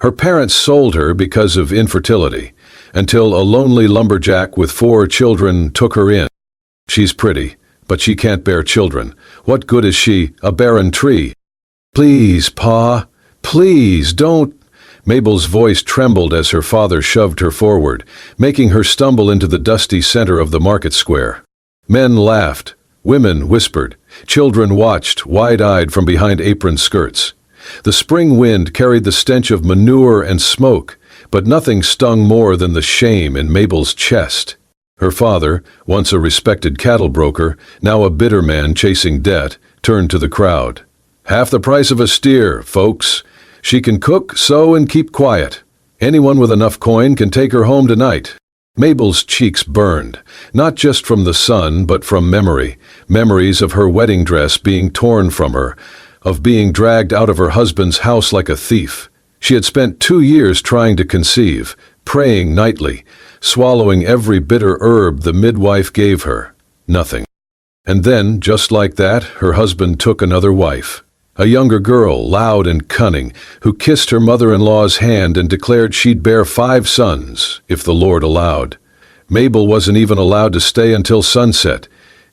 Her parents sold her because of infertility, until a lonely lumberjack with 4 children took her in. She's pretty, but she can't bear children. What good is she, a barren tree? Please, Pa, please don't. Mabel's voice trembled as her father shoved her forward, making her stumble into the dusty center of the market square. Men laughed, women whispered, children watched, wide-eyed from behind apron skirts. The spring wind carried the stench of manure and smoke, but nothing stung more than the shame in Mabel's chest. Her father, once a respected cattle broker, now a bitter man chasing debt, turned to the crowd. "Half the price of a steer, folks. She can cook, sew, and keep quiet. Anyone with enough coin can take her home tonight." Mabel's cheeks burned, not just from the sun, but from memories of her wedding dress being torn from her, of being dragged out of her husband's house like a thief. She had spent 2 years trying to conceive, praying nightly, swallowing every bitter herb the midwife gave her. Nothing. And then, just like that, her husband took another wife. A younger girl, loud and cunning, who kissed her mother-in-law's hand and declared she'd bear 5 sons, if the Lord allowed. Mabel wasn't even allowed to stay until sunset.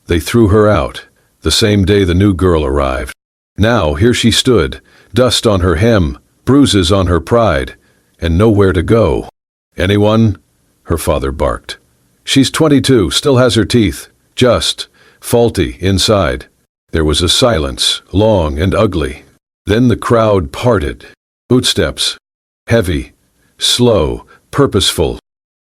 They threw her out, the same day the new girl arrived. Now here she stood, dust on her hem, bruises on her pride, and nowhere to go. "Anyone?" her father barked. "She's 22, still has her teeth, just faulty inside." There was a silence, long and ugly. Then the crowd parted. Footsteps. Heavy, slow, purposeful.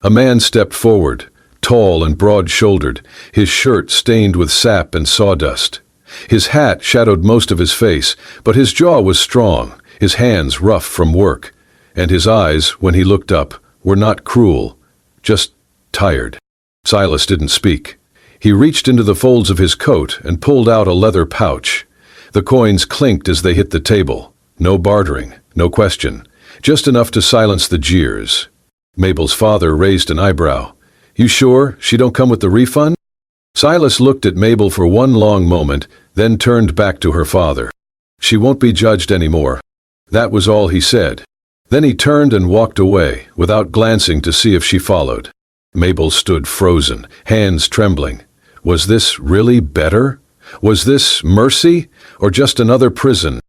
A man stepped forward, tall and broad-shouldered, his shirt stained with sap and sawdust. His hat shadowed most of his face, but his jaw was strong, his hands rough from work, and his eyes, when he looked up, were not cruel, just tired. Silas didn't speak. He reached into the folds of his coat and pulled out a leather pouch. The coins clinked as they hit the table. No bartering, no question, just enough to silence the jeers. Mabel's father raised an eyebrow. "You sure she don't come with the refund?" Silas looked at Mabel for one long moment, then turned back to her father. "She won't be judged anymore." That was all he said. Then he turned and walked away, without glancing to see if she followed. Mabel stood frozen, hands trembling. Was this really better? Was this mercy, or just another prison?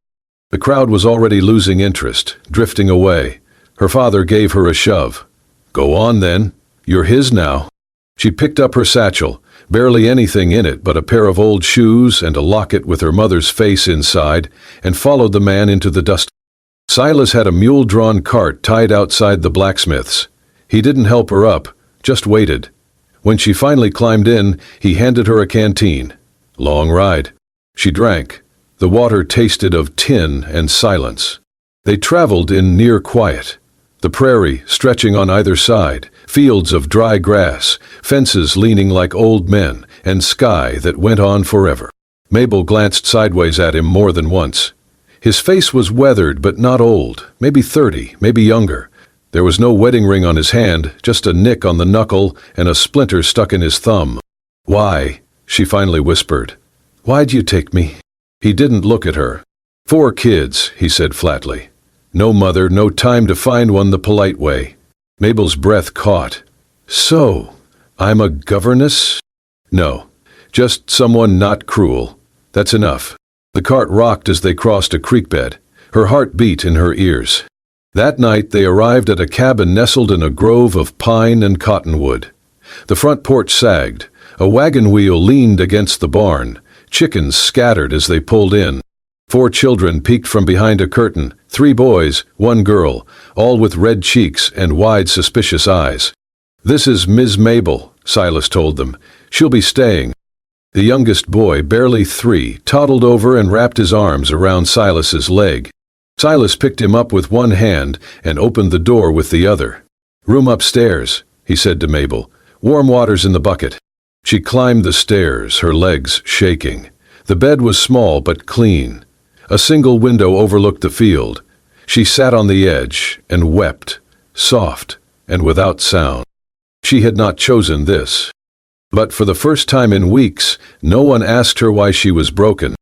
The crowd was already losing interest, drifting away. Her father gave her a shove. "Go on then. You're his now." She picked up her satchel, barely anything in it but a pair of old shoes and a locket with her mother's face inside, and followed the man into the dust. Silas had a mule-drawn cart tied outside the blacksmith's. He didn't help her up, just waited. When she finally climbed in, he handed her a canteen. Long ride. She drank. The water tasted of tin and silence. They traveled in near quiet. The prairie stretching on either side, fields of dry grass, fences leaning like old men, and sky that went on forever. Mabel glanced sideways at him more than once. His face was weathered but not old, maybe 30, maybe younger. There was no wedding ring on his hand, just a nick on the knuckle and a splinter stuck in his thumb. "Why?" she finally whispered. "Why'd you take me?" He didn't look at her. "4 kids," he said flatly. "No mother, no time to find one the polite way." Mabel's breath caught. "So, I'm a governess?" "No, just someone not cruel. That's enough." The cart rocked as they crossed a creek bed. Her heart beat in her ears. That night they arrived at a cabin nestled in a grove of pine and cottonwood. The front porch sagged. A wagon wheel leaned against the barn. Chickens scattered as they pulled in. 4 children peeked from behind a curtain, 3 boys, 1 girl, all with red cheeks and wide, suspicious eyes. "This is Ms. Mabel," Silas told them. "She'll be staying." The youngest boy, barely 3, toddled over and wrapped his arms around Silas's leg. Silas picked him up with one hand and opened the door with the other. "Room upstairs," he said to Mabel. "Warm water's in the bucket." She climbed the stairs, her legs shaking. The bed was small but clean. A single window overlooked the field. She sat on the edge and wept, soft and without sound. She had not chosen this. But for the first time in weeks, no one asked her why she was broken,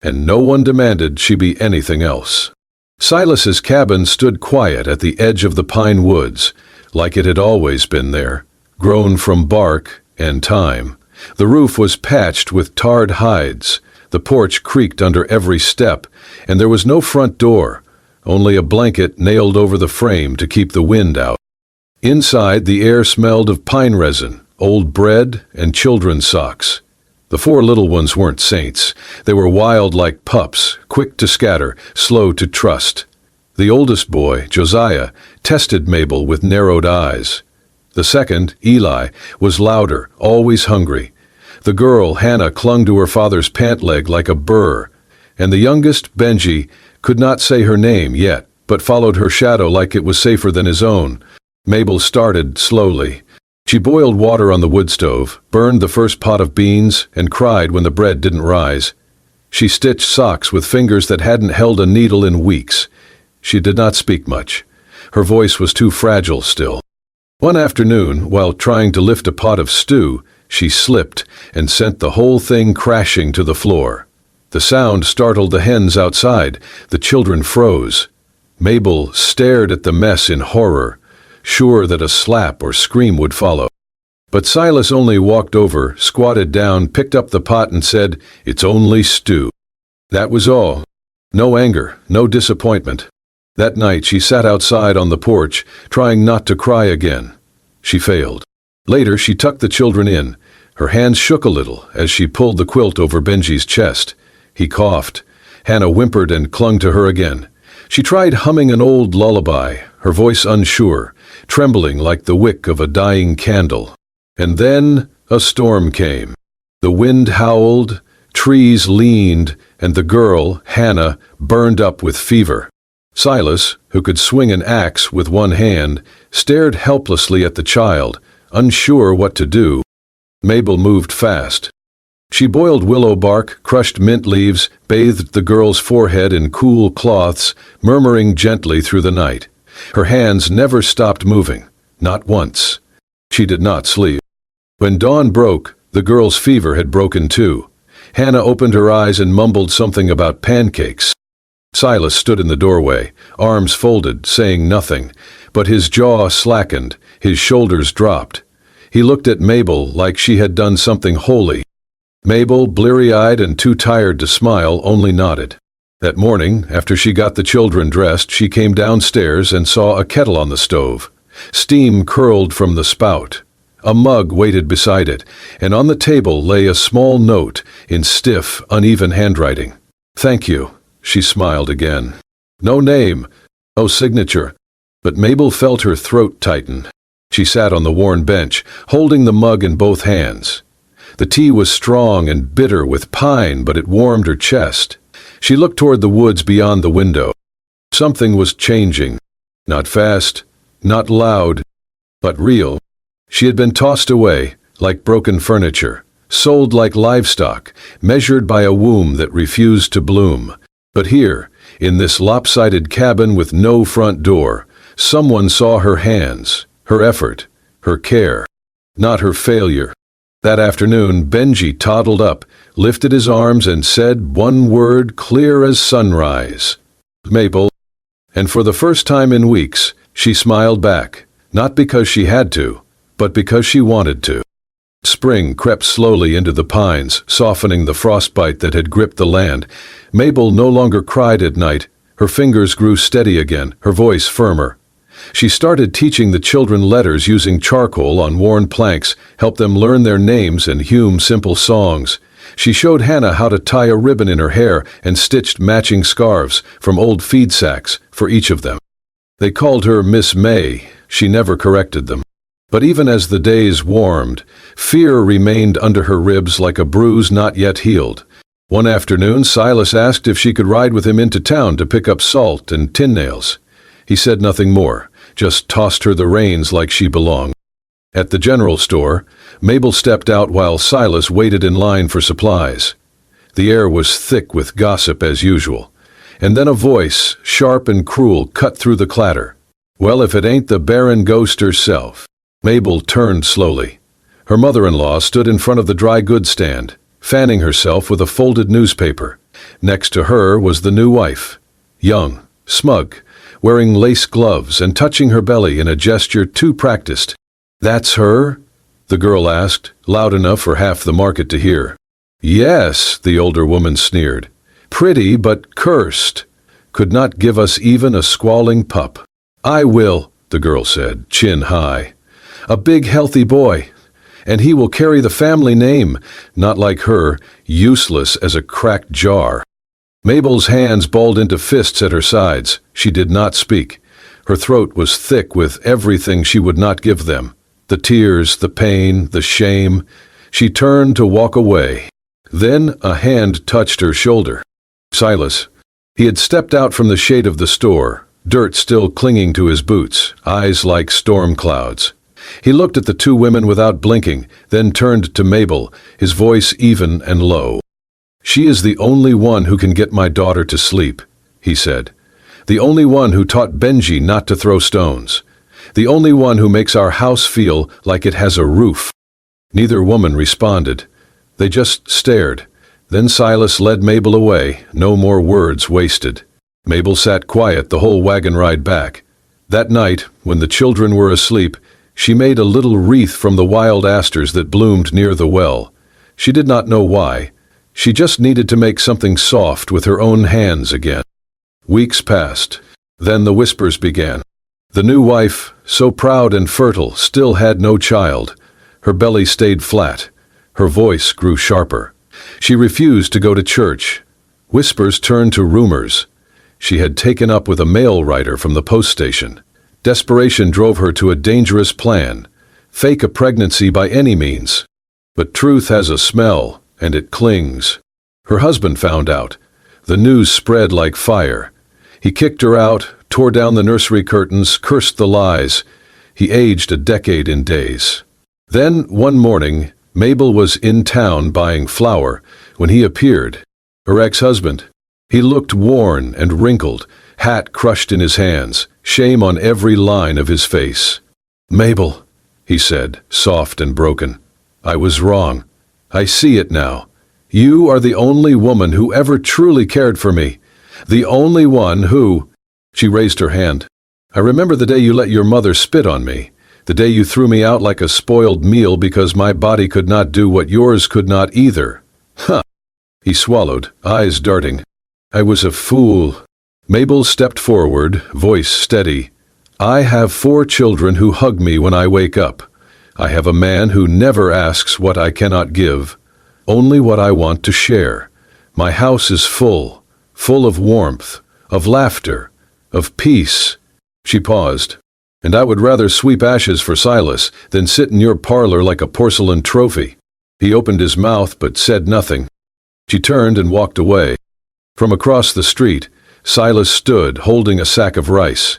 and no one demanded she be anything else. Silas's cabin stood quiet at the edge of the pine woods, like it had always been there, grown from bark and time. The roof was patched with tarred hides, the porch creaked under every step, and there was no front door, only a blanket nailed over the frame to keep the wind out. Inside, the air smelled of pine resin, old bread, and children's socks. The 4 little ones weren't saints. They were wild like pups, quick to scatter, slow to trust. The oldest boy, Josiah, tested Mabel with narrowed eyes. The second, Eli, was louder, always hungry. The girl, Hannah, clung to her father's pant leg like a burr. And the youngest, Benji, could not say her name yet, but followed her shadow like it was safer than his own. Mabel started slowly. She boiled water on the wood stove, burned the first pot of beans, and cried when the bread didn't rise. She stitched socks with fingers that hadn't held a needle in weeks. She did not speak much. Her voice was too fragile still. One afternoon, while trying to lift a pot of stew, she slipped and sent the whole thing crashing to the floor. The sound startled the hens outside. The children froze. Mabel stared at the mess in horror, sure that a slap or scream would follow. But Silas only walked over, squatted down, picked up the pot and said, "It's only stew." That was all. No anger, no disappointment. That night she sat outside on the porch, trying not to cry again. She failed. Later she tucked the children in. Her hands shook a little as she pulled the quilt over Benji's chest. He coughed. Hannah whimpered and clung to her again. She tried humming an old lullaby, her voice unsure, trembling like the wick of a dying candle. And then a storm came. The wind howled, trees leaned, and the girl, Hannah, burned up with fever. Silas, who could swing an axe with one hand, stared helplessly at the child, unsure what to do. Mabel moved fast. She boiled willow bark, crushed mint leaves, bathed the girl's forehead in cool cloths, murmuring gently through the night. Her hands never stopped moving, not once. She did not sleep. When dawn broke, the girl's fever had broken too. Hannah opened her eyes and mumbled something about pancakes. Silas stood in the doorway, arms folded, saying nothing, but his jaw slackened, his shoulders dropped. He looked at Mabel like she had done something holy. Mabel, bleary-eyed and too tired to smile, only nodded. That morning, after she got the children dressed, she came downstairs and saw a kettle on the stove. Steam curled from the spout. A mug waited beside it, and on the table lay a small note in stiff, uneven handwriting. "Thank you," she smiled again. No name, no signature, but Mabel felt her throat tighten. She sat on the worn bench, holding the mug in both hands. The tea was strong and bitter with pine, but it warmed her chest. She looked toward the woods beyond the window. Something was changing. Not fast, not loud, but real. She had been tossed away, like broken furniture, sold like livestock, measured by a womb that refused to bloom. But here, in this lopsided cabin with no front door, someone saw her hands, her effort, her care, not her failure. That afternoon, Benji toddled up, lifted his arms and said one word clear as sunrise. "Mabel." And for the first time in weeks, she smiled back, not because she had to, but because she wanted to. Spring crept slowly into the pines, softening the frostbite that had gripped the land. Mabel no longer cried at night. Her fingers grew steady again, her voice firmer. She started teaching the children letters using charcoal on worn planks, helped them learn their names and hum simple songs. She showed Hannah how to tie a ribbon in her hair and stitched matching scarves from old feed sacks for each of them. They called her Miss May. She never corrected them. But even as the days warmed, fear remained under her ribs like a bruise not yet healed. One afternoon, Silas asked if she could ride with him into town to pick up salt and tin nails. He said nothing more, just tossed her the reins like she belonged. At the general store, Mabel stepped out while Silas waited in line for supplies. The air was thick with gossip as usual. And then a voice, sharp and cruel, cut through the clatter. "Well, if it ain't the barren ghost herself." Mabel turned slowly. Her mother-in-law stood in front of the dry goods stand, fanning herself with a folded newspaper. Next to her was the new wife, young, smug, wearing lace gloves and touching her belly in a gesture too practiced. "That's her?" the girl asked, loud enough for half the market to hear. "Yes," the older woman sneered. "Pretty but cursed. Could not give us even a squalling pup." "I will," the girl said, chin high. "A big healthy boy. And he will carry the family name, not like her, useless as a cracked jar." Mabel's hands balled into fists at her sides. She did not speak. Her throat was thick with everything she would not give them. The tears, the pain, the shame. She turned to walk away. Then a hand touched her shoulder. Silas. He had stepped out from the shade of the store, dirt still clinging to his boots, eyes like storm clouds. He looked at the two women without blinking, then turned to Mabel, his voice even and low. "She is the only one who can get my daughter to sleep," he said. "The only one who taught Benji not to throw stones. The only one who makes our house feel like it has a roof." Neither woman responded. They just stared. Then Silas led Mabel away, no more words wasted. Mabel sat quiet the whole wagon ride back. That night, when the children were asleep, she made a little wreath from the wild asters that bloomed near the well. She did not know why. She just needed to make something soft with her own hands again. Weeks passed. Then the whispers began. The new wife, so proud and fertile, still had no child. Her belly stayed flat. Her voice grew sharper. She refused to go to church. Whispers turned to rumors. She had taken up with a mail writer from the post station. Desperation drove her to a dangerous plan. Fake a pregnancy by any means. But truth has a smell, and it clings. Her husband found out. The news spread like fire. He kicked her out, tore down the nursery curtains, cursed the lies. He aged a decade in days. Then, one morning, Mabel was in town buying flour when he appeared. Her ex-husband. He looked worn and wrinkled, hat crushed in his hands, shame on every line of his face. "Mabel," he said, soft and broken. "I was wrong. I see it now. You are the only woman who ever truly cared for me. The only one who—" She raised her hand. "I remember the day you let your mother spit on me. The day you threw me out like a spoiled meal because my body could not do what yours could not either." "Huh." He swallowed, eyes darting. "I was a fool." Mabel stepped forward, voice steady. "I have 4 children who hug me when I wake up. I have a man who never asks what I cannot give, only what I want to share. My house is full of warmth, of laughter, of peace." She paused. "And I would rather sweep ashes for Silas than sit in your parlor like a porcelain trophy." He opened his mouth but said nothing. She turned and walked away. From across the street, Silas stood holding a sack of rice.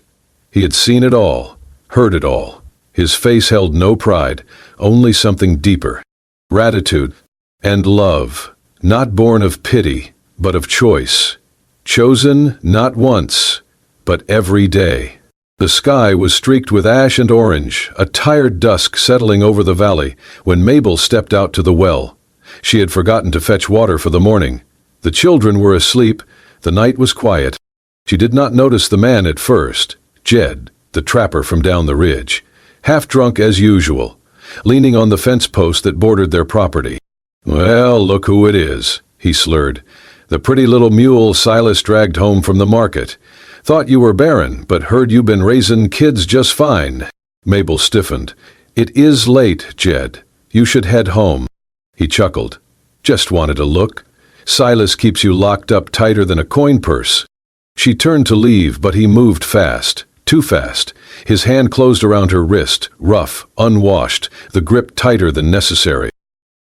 He had seen it all, heard it all. His face held no pride, only something deeper. Gratitude and love, not born of pity, but of choice. Chosen not once, but every day. The sky was streaked with ash and orange, a tired dusk settling over the valley when Mabel stepped out to the well. She had forgotten to fetch water for the morning. The children were asleep. The night was quiet. She did not notice the man at first, Jed, the trapper from down the ridge, half drunk as usual, leaning on the fence post that bordered their property. "Well, look who it is," he slurred. "The pretty little mule Silas dragged home from the market. Thought you were barren, but heard you been raising kids just fine." Mabel stiffened. "It is late, Jed. You should head home." He chuckled. "Just wanted a look. Silas keeps you locked up tighter than a coin purse." She turned to leave, but he moved fast, too fast. His hand closed around her wrist, rough, unwashed, the grip tighter than necessary.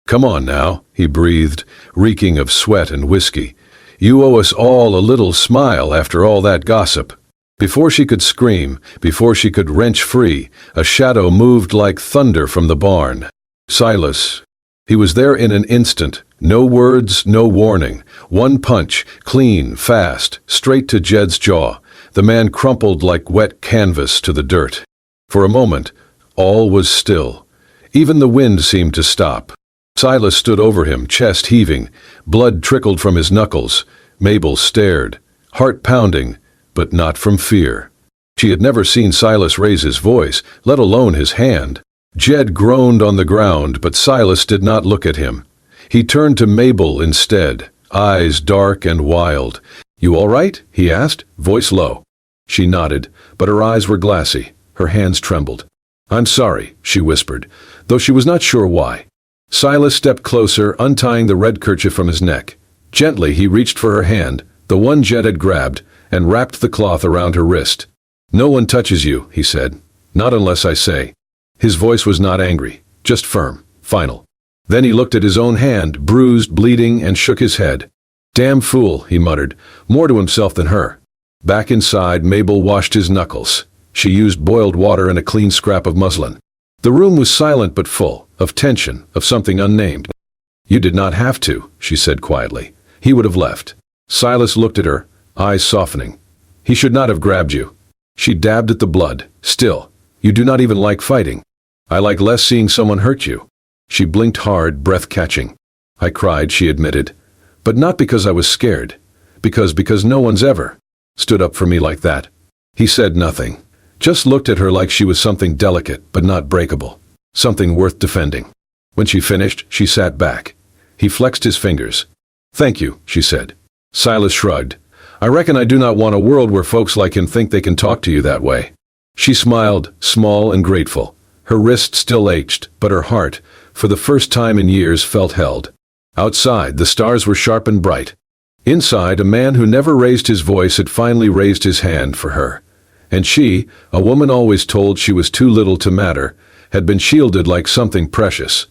"Come on now," he breathed, reeking of sweat and whiskey. "You owe us all a little smile after all that gossip." Before she could scream, before she could wrench free, a shadow moved like thunder from the barn. Silas. He was there in an instant, no words, no warning. One punch, clean, fast, straight to Jed's jaw. The man crumpled like wet canvas to the dirt. For a moment, all was still. Even the wind seemed to stop. Silas stood over him, chest heaving. Blood trickled from his knuckles. Mabel stared, heart pounding, but not from fear. She had never seen Silas raise his voice, let alone his hand. Jed groaned on the ground, but Silas did not look at him. He turned to Mabel instead, eyes dark and wild. "You all right?" he asked, voice low. She nodded, but her eyes were glassy. Her hands trembled. "I'm sorry," she whispered, though she was not sure why. Silas stepped closer, untying the red kerchief from his neck. Gently he reached for her hand, the one Jed had grabbed, and wrapped the cloth around her wrist. "No one touches you," he said. "Not unless I say." His voice was not angry, just firm, final. Then he looked at his own hand, bruised, bleeding, and shook his head. "Damn fool," he muttered, more to himself than her. Back inside, Mabel washed his knuckles. She used boiled water and a clean scrap of muslin. The room was silent but full, of tension, of something unnamed. "You did not have to," she said quietly. He would have left. Silas looked at her, eyes softening. "He should not have grabbed you." She dabbed at the blood. "Still, you do not even like fighting." "I like less seeing someone hurt you." She blinked hard, breath catching. "I cried," she admitted. "But not because I was scared. Because no one's ever stood up for me like that." He said nothing. Just looked at her like she was something delicate but not breakable. Something worth defending. When she finished, she sat back. He flexed his fingers. "Thank you," she said. Silas shrugged. "I reckon I do not want a world where folks like him think they can talk to you that way." She smiled, small and grateful. Her wrist still ached, but her heart, for the first time in years, felt held. Outside, the stars were sharp and bright. Inside, a man who never raised his voice had finally raised his hand for her. And she, a woman always told she was too little to matter, had been shielded like something precious.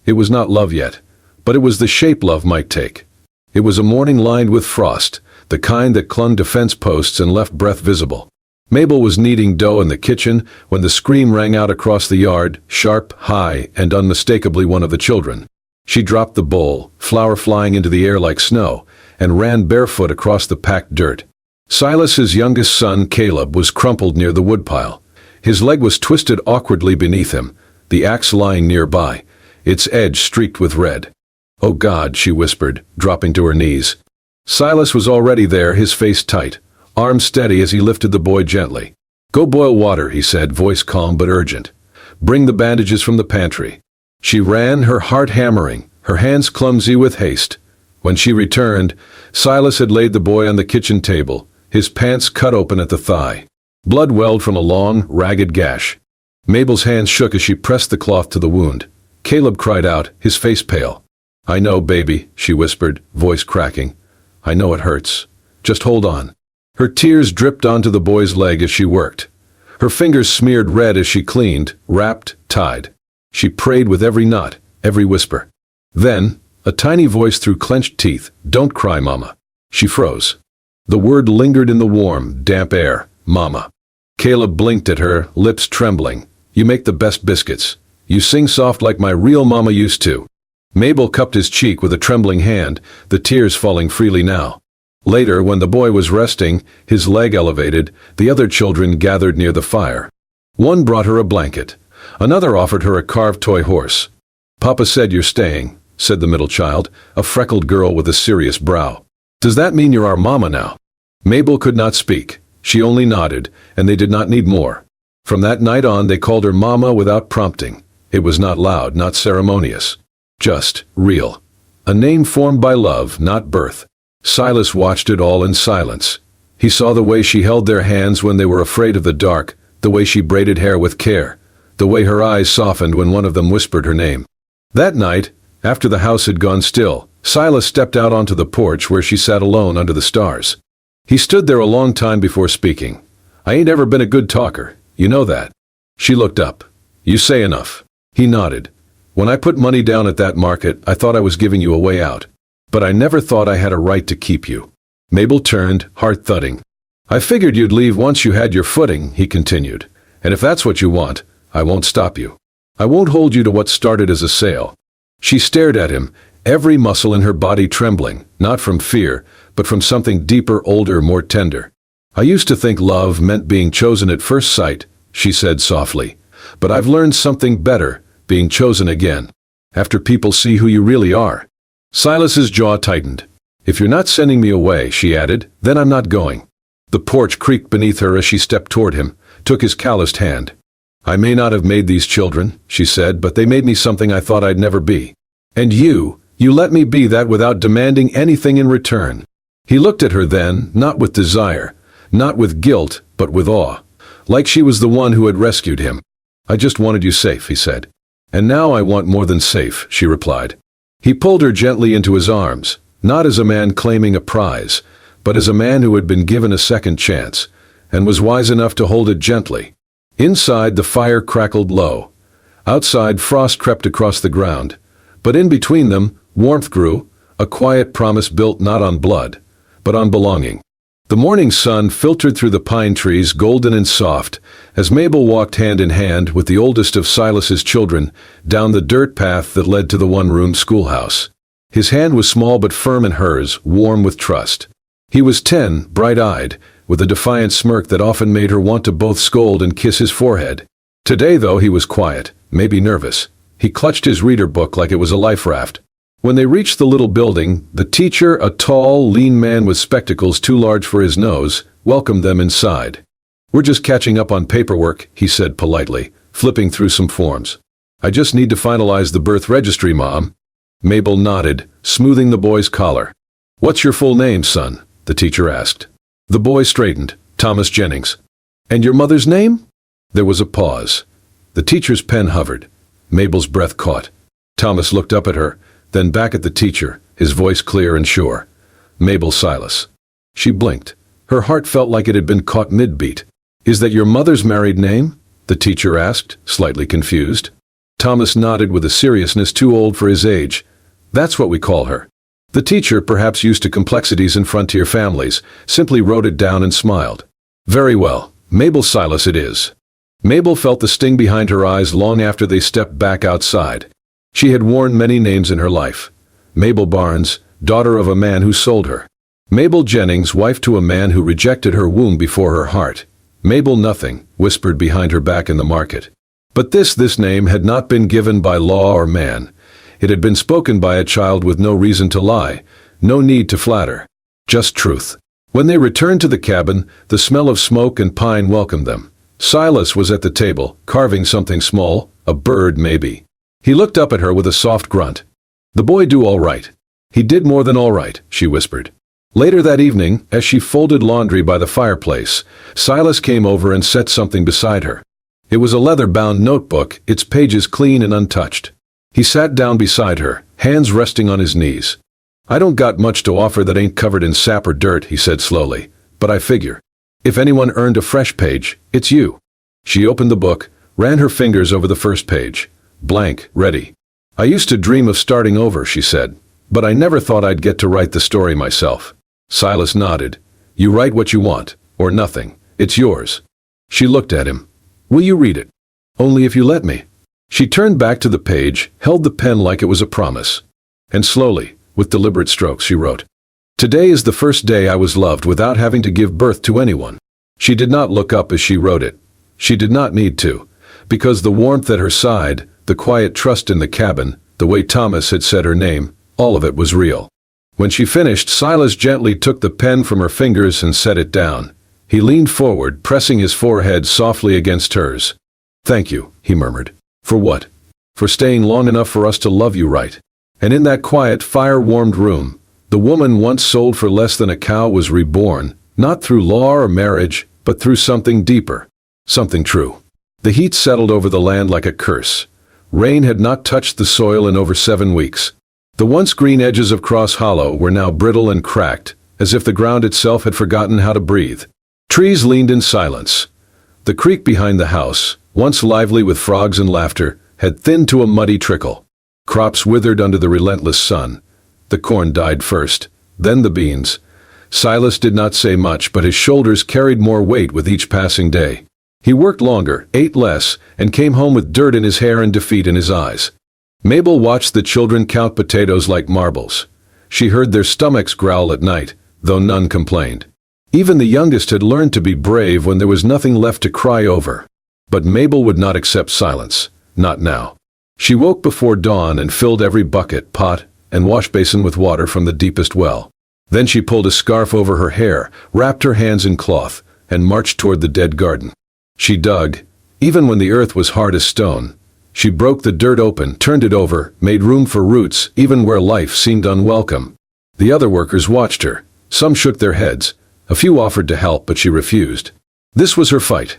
It was not love yet, but it was the shape love might take. It was a morning lined with frost, the kind that clung to fence posts and left breath visible. Mabel was kneading dough in the kitchen when the scream rang out across the yard, sharp, high, and unmistakably one of the children. She dropped the bowl, flour flying into the air like snow, and ran barefoot across the packed dirt. Silas's youngest son, Caleb, was crumpled near the woodpile. His leg was twisted awkwardly beneath him, the axe lying nearby, its edge streaked with red. "Oh God," she whispered, dropping to her knees. Silas was already there, his face tight, arms steady as he lifted the boy gently. "Go boil water," he said, voice calm but urgent. "Bring the bandages from the pantry." She ran, her heart hammering, her hands clumsy with haste. When she returned, Silas had laid the boy on the kitchen table, his pants cut open at the thigh. Blood welled from a long, ragged gash. Mabel's hands shook as she pressed the cloth to the wound. Caleb cried out, his face pale. "I know, baby," she whispered, voice cracking. "I know it hurts. Just hold on." Her tears dripped onto the boy's leg as she worked. Her fingers smeared red as she cleaned, wrapped, tied. She prayed with every knot, every whisper. Then, a tiny voice through clenched teeth, "Don't cry, Mama." She froze. The word lingered in the warm, damp air, Mama. Caleb blinked at her, lips trembling. "You make the best biscuits. You sing soft like my real mama used to." Mabel cupped his cheek with a trembling hand, the tears falling freely now. Later, when the boy was resting, his leg elevated, the other children gathered near the fire. One brought her a blanket. Another offered her a carved toy horse. "Papa said you're staying," said the middle child, a freckled girl with a serious brow. "Does that mean you're our mama now?" Mabel could not speak. She only nodded, and they did not need more. From that night on, they called her Mama without prompting. It was not loud, not ceremonious. Just real. A name formed by love, not birth. Silas watched it all in silence. He saw the way she held their hands when they were afraid of the dark, the way she braided hair with care, the way her eyes softened when one of them whispered her name. That night, after the house had gone still, Silas stepped out onto the porch where she sat alone under the stars. He stood there a long time before speaking. "I ain't ever been a good talker, you know that." She looked up. "You say enough." He nodded. "When I put money down at that market, I thought I was giving you a way out. But I never thought I had a right to keep you." Mabel turned, heart thudding. "I figured you'd leave once you had your footing," he continued. "And if that's what you want, I won't stop you. I won't hold you to what started as a sale." She stared at him, every muscle in her body trembling, not from fear, but from something deeper, older, more tender. "I used to think love meant being chosen at first sight," she said softly. "But I've learned something better, being chosen again. After people see who you really are." Silas's jaw tightened. "If you're not sending me away," she added, "then I'm not going." The porch creaked beneath her as she stepped toward him, took his calloused hand. "I may not have made these children," she said, "but they made me something I thought I'd never be. And you let me be that without demanding anything in return." He looked at her then, not with desire, not with guilt, but with awe, like she was the one who had rescued him. "I just wanted you safe," he said. "And now I want more than safe," she replied. He pulled her gently into his arms, not as a man claiming a prize, but as a man who had been given a second chance, and was wise enough to hold it gently. Inside, the fire crackled low. Outside, frost crept across the ground. But in between them, warmth grew, a quiet promise built not on blood, but on belonging. The morning sun filtered through the pine trees, golden and soft, as Mabel walked hand in hand with the oldest of Silas's children down the dirt path that led to the one-room schoolhouse. His hand was small but firm in hers, warm with trust. He was 10, bright-eyed, with a defiant smirk that often made her want to both scold and kiss his forehead. Today, though, he was quiet, maybe nervous. He clutched his reader book like it was a life raft. When they reached the little building, the teacher, a tall, lean man with spectacles too large for his nose, welcomed them inside. "We're just catching up on paperwork," he said politely, flipping through some forms. "I just need to finalize the birth registry, Mom." Mabel nodded, smoothing the boy's collar. "What's your full name, son?" the teacher asked. The boy straightened. "Thomas Jennings." "And your mother's name?" There was a pause. The teacher's pen hovered. Mabel's breath caught. Thomas looked up at her, then back at the teacher, his voice clear and sure. "Mabel Silas." She blinked. Her heart felt like it had been caught mid-beat. "Is that your mother's married name?" the teacher asked, slightly confused. Thomas nodded with a seriousness too old for his age. "That's what we call her." The teacher, perhaps used to complexities in frontier families, simply wrote it down and smiled. "Very well, Mabel Silas it is." Mabel felt the sting behind her eyes long after they stepped back outside. She had worn many names in her life. Mabel Barnes, daughter of a man who sold her. Mabel Jennings, wife to a man who rejected her womb before her heart. Mabel Nothing, whispered behind her back in the market. But this name had not been given by law or man. It had been spoken by a child with no reason to lie, no need to flatter. Just truth. When they returned to the cabin, the smell of smoke and pine welcomed them. Silas was at the table, carving something small, a bird maybe. He looked up at her with a soft grunt. "The boy do all right." "He did more than all right," she whispered. Later that evening, as she folded laundry by the fireplace, Silas came over and set something beside her. It was a leather-bound notebook, its pages clean and untouched. He sat down beside her, hands resting on his knees. "I don't got much to offer that ain't covered in sap or dirt," he said slowly, "but I figure. If anyone earned a fresh page, it's you." She opened the book, ran her fingers over the first page. Blank, ready. "I used to dream of starting over," she said, "but I never thought I'd get to write the story myself." Silas nodded. "You write what you want, or nothing. It's yours." She looked at him. "Will you read it?" "Only if you let me." She turned back to the page, held the pen like it was a promise. And slowly, with deliberate strokes, she wrote, "Today is the first day I was loved without having to give birth to anyone." She did not look up as she wrote it. She did not need to, because the warmth at her side, the quiet trust in the cabin, the way Thomas had said her name, all of it was real. When she finished, Silas gently took the pen from her fingers and set it down. He leaned forward, pressing his forehead softly against hers. "Thank you," he murmured. "For what?" "For staying long enough for us to love you right." And in that quiet, fire-warmed room, the woman once sold for less than a cow was reborn, not through law or marriage, but through something deeper, something true. The heat settled over the land like a curse. Rain had not touched the soil in over 7 weeks. The once green edges of Cross Hollow were now brittle and cracked, as if the ground itself had forgotten how to breathe. Trees leaned in silence. The creek behind the house, once lively with frogs and laughter, had thinned to a muddy trickle. Crops withered under the relentless sun. The corn died first, then the beans. Silas did not say much, but his shoulders carried more weight with each passing day. He worked longer, ate less, and came home with dirt in his hair and defeat in his eyes. Mabel watched the children count potatoes like marbles. She heard their stomachs growl at night, though none complained. Even the youngest had learned to be brave when there was nothing left to cry over. But Mabel would not accept silence, not now. She woke before dawn and filled every bucket, pot, and wash basin with water from the deepest well. Then she pulled a scarf over her hair, wrapped her hands in cloth, and marched toward the dead garden. She dug, even when the earth was hard as stone. She broke the dirt open, turned it over, made room for roots, even where life seemed unwelcome. The other workers watched her. Some shook their heads. A few offered to help, but she refused. This was her fight.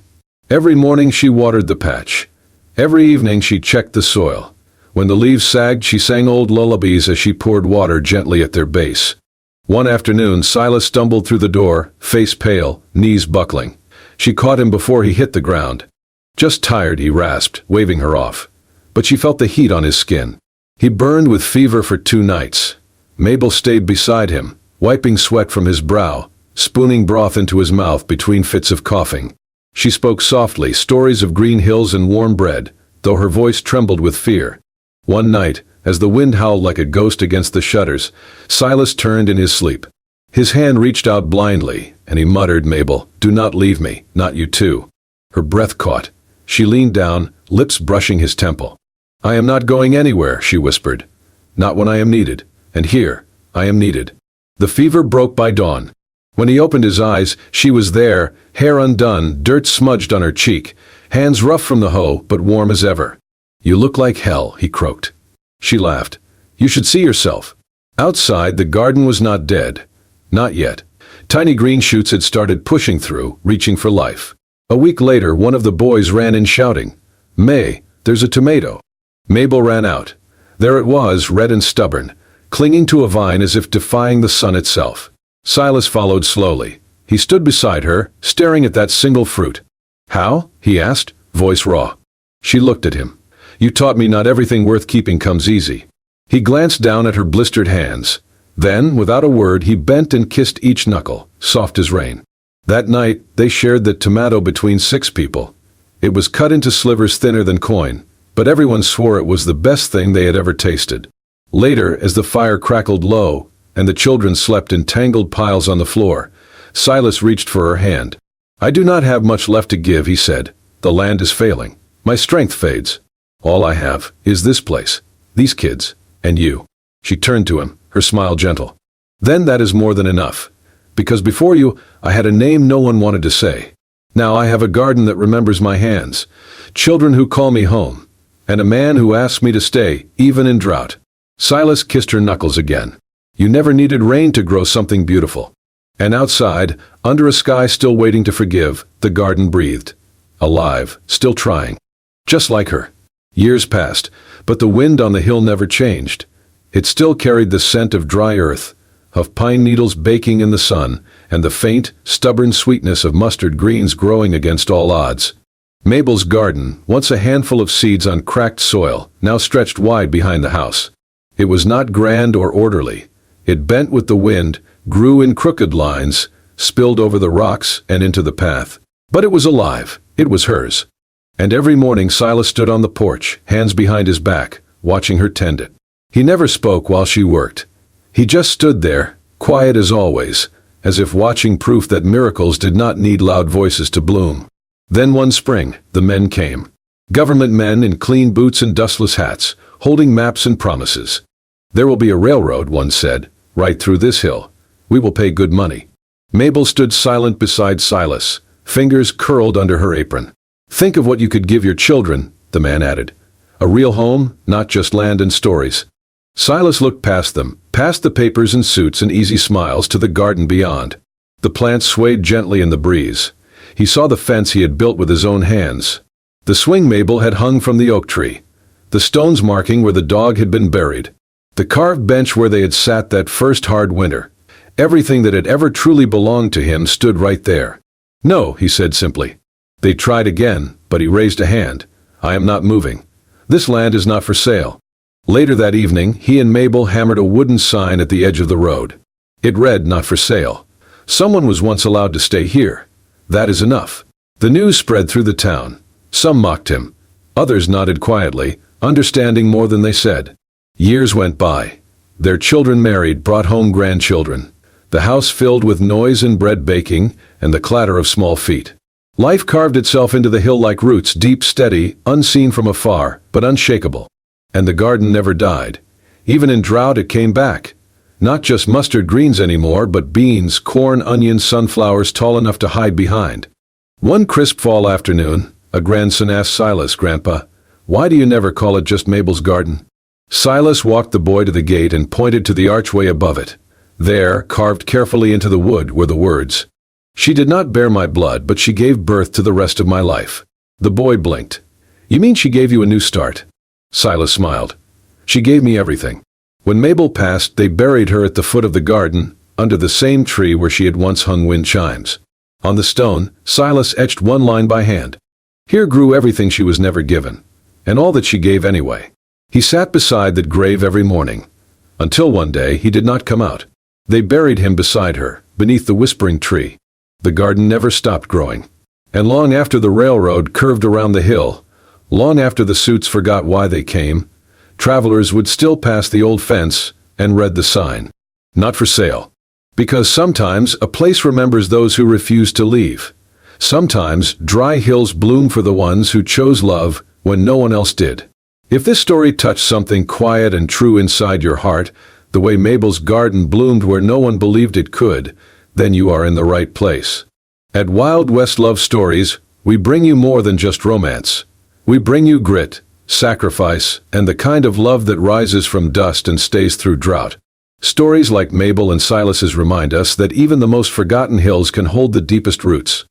Every morning she watered the patch. Every evening she checked the soil. When the leaves sagged, she sang old lullabies as she poured water gently at their base. One afternoon, Silas stumbled through the door, face pale, knees buckling. She caught him before he hit the ground. "Just tired," he rasped, waving her off. But she felt the heat on his skin. He burned with fever for 2 nights. Mabel stayed beside him, wiping sweat from his brow, spooning broth into his mouth between fits of coughing. She spoke softly, stories of green hills and warm bread, though her voice trembled with fear. One night, as the wind howled like a ghost against the shutters, Silas turned in his sleep. His hand reached out blindly, and he muttered, "Mabel, do not leave me, not you too." Her breath caught. She leaned down, lips brushing his temple. "I am not going anywhere," she whispered. "Not when I am needed. And here, I am needed." The fever broke by dawn. When he opened his eyes, she was there, hair undone, dirt smudged on her cheek, hands rough from the hoe, but warm as ever. "You look like hell," he croaked. She laughed. "You should see yourself." Outside, the garden was not dead. Not yet. Tiny green shoots had started pushing through, reaching for life. A week later, one of the boys ran in shouting, "May, there's a tomato." Mabel ran out. There it was, red and stubborn, clinging to a vine as if defying the sun itself. Silas followed slowly. He stood beside her, staring at that single fruit. "How?" he asked, voice raw. She looked at him. "You taught me not everything worth keeping comes easy." He glanced down at her blistered hands. Then, without a word, he bent and kissed each knuckle, soft as rain. That night, they shared the tomato between 6 people. It was cut into slivers thinner than coin, but everyone swore it was the best thing they had ever tasted. Later, as the fire crackled low, and the children slept in tangled piles on the floor, Silas reached for her hand. "I do not have much left to give," he said. "The land is failing. My strength fades. All I have is this place, these kids, and you." She turned to him, her smile gentle. "Then that is more than enough. Because before you, I had a name no one wanted to say. Now I have a garden that remembers my hands, children who call me home, and a man who asks me to stay, even in drought." Silas kissed her knuckles again. "You never needed rain to grow something beautiful." And outside, under a sky still waiting to forgive, the garden breathed. Alive, still trying. Just like her. Years passed, but the wind on the hill never changed. It still carried the scent of dry earth, of pine needles baking in the sun, and the faint, stubborn sweetness of mustard greens growing against all odds. Mabel's garden, once a handful of seeds on cracked soil, now stretched wide behind the house. It was not grand or orderly. It bent with the wind, grew in crooked lines, spilled over the rocks and into the path. But it was alive. It was hers. And every morning Silas stood on the porch, hands behind his back, watching her tend it. He never spoke while she worked. He just stood there, quiet as always, as if watching proof that miracles did not need loud voices to bloom. Then one spring, the men came. Government men in clean boots and dustless hats, holding maps and promises. "There will be a railroad," one said, "right through this hill. We will pay good money." Mabel stood silent beside Silas, fingers curled under her apron. "Think of what you could give your children," the man added. "A real home, not just land and stories." Silas looked past them, past the papers and suits and easy smiles to the garden beyond. The plants swayed gently in the breeze. He saw the fence he had built with his own hands. The swing Mabel had hung from the oak tree. The stones marking where the dog had been buried. The carved bench where they had sat that first hard winter. Everything that had ever truly belonged to him stood right there. "No," he said simply. They tried again, but he raised a hand. "I am not moving. This land is not for sale." Later that evening, he and Mabel hammered a wooden sign at the edge of the road. It read, "Not for sale. Someone was once allowed to stay here. That is enough." The news spread through the town. Some mocked him. Others nodded quietly, understanding more than they said. Years went by. Their children married, brought home grandchildren. The house filled with noise and bread baking, and the clatter of small feet. Life carved itself into the hill like roots, deep, steady, unseen from afar, but unshakable. And the garden never died. Even in drought it came back. Not just mustard greens anymore, but beans, corn, onions, sunflowers tall enough to hide behind. One crisp fall afternoon, a grandson asked Silas, "Grandpa, why do you never call it just Mabel's garden?" Silas walked the boy to the gate and pointed to the archway above it. There, carved carefully into the wood, were the words, "She did not bear my blood, but she gave birth to the rest of my life." The boy blinked. "You mean she gave you a new start?" Silas smiled. "She gave me everything." When Mabel passed, they buried her at the foot of the garden, under the same tree where she had once hung wind chimes. On the stone, Silas etched one line by hand. "Here grew everything she was never given, and all that she gave anyway." He sat beside that grave every morning, until one day he did not come out. They buried him beside her, beneath the whispering tree. The garden never stopped growing. And long after the railroad curved around the hill, long after the suits forgot why they came, travelers would still pass the old fence and read the sign, "Not for sale." Because sometimes a place remembers those who refuse to leave. Sometimes dry hills bloom for the ones who chose love when no one else did. If this story touched something quiet and true inside your heart, the way Mabel's garden bloomed where no one believed it could, then you are in the right place. At Wild West Love Stories, we bring you more than just romance. We bring you grit, sacrifice, and the kind of love that rises from dust and stays through drought. Stories like Mabel and Silas's remind us that even the most forgotten hills can hold the deepest roots.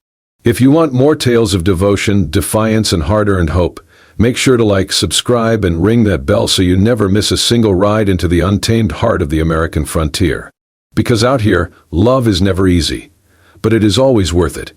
If you want more tales of devotion, defiance, and hard-earned hope, make sure to like, subscribe, and ring that bell so you never miss a single ride into the untamed heart of the American frontier. Because out here, love is never easy, but it is always worth it.